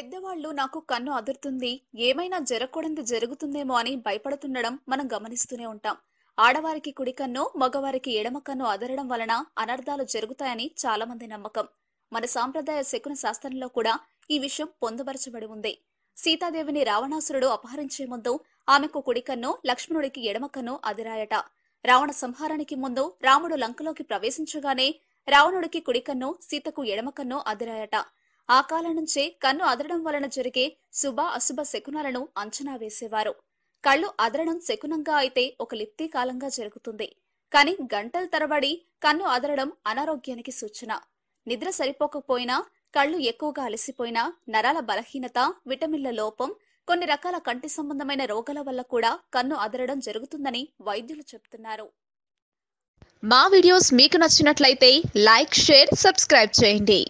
పెద్దవాళ్ళు నాకు కన్ను అదురుతుంది, ఏమైనా జరగకూడనిది జరుగుతుందేమో అని భయపడుతుండడం మనం గమనిస్తూనే ఉంటాం. ఆడవారికి కుడి కన్ను, మగవారికి ఎడమ కన్ను అదరడం వలన అనర్థాలు జరుగుతాయని చాలా మంది నమ్మకం. మన సాంప్రదాయ శకున శాస్త్రంలో కూడా ఈ విషయం పొందుపరచబడి ఉంది. సీతాదేవిని రావణాసురుడు అపహరించే ముందు ఆమెకు కుడి కన్ను, లక్ష్మణుడికి ఎడమ కన్ను అదిరాయట. రావణ సంహారానికి ముందు రాముడు లంకలోకి ప్రవేశించగానే రావణుడికి కుడి కన్ను, సీతకు ఎడమ కన్ను అదిరాయట. ఆ కాలం నుంచే కన్ను అదరడం వలన జరిగే శుభ అశుభ శకునాలను అంచనా వేసేవారు. కళ్ళు అదరడం శకునంగా అయితే ఒక లిప్తి కాలంగా జరుగుతుంది. కాని గంటల తరబడి కన్ను అదరడం అనారోగ్యానికి సూచన. నిద్ర సరిపోకపోయినా, కళ్ళు ఎక్కువగా అలసిపోయినా, నరాల బలహీనత, విటమిన్ల లోపం, కొన్ని రకాల కంటి సంబంధమైన రోగాల వల్ల కూడా కన్ను అదరడం జరుగుతుందని వైద్యులు చెబుతున్నారు. మా వీడియోస్ మీకు నచ్చినట్లయితే లైక్, షేర్, సబ్స్క్రైబ్ చేయండి.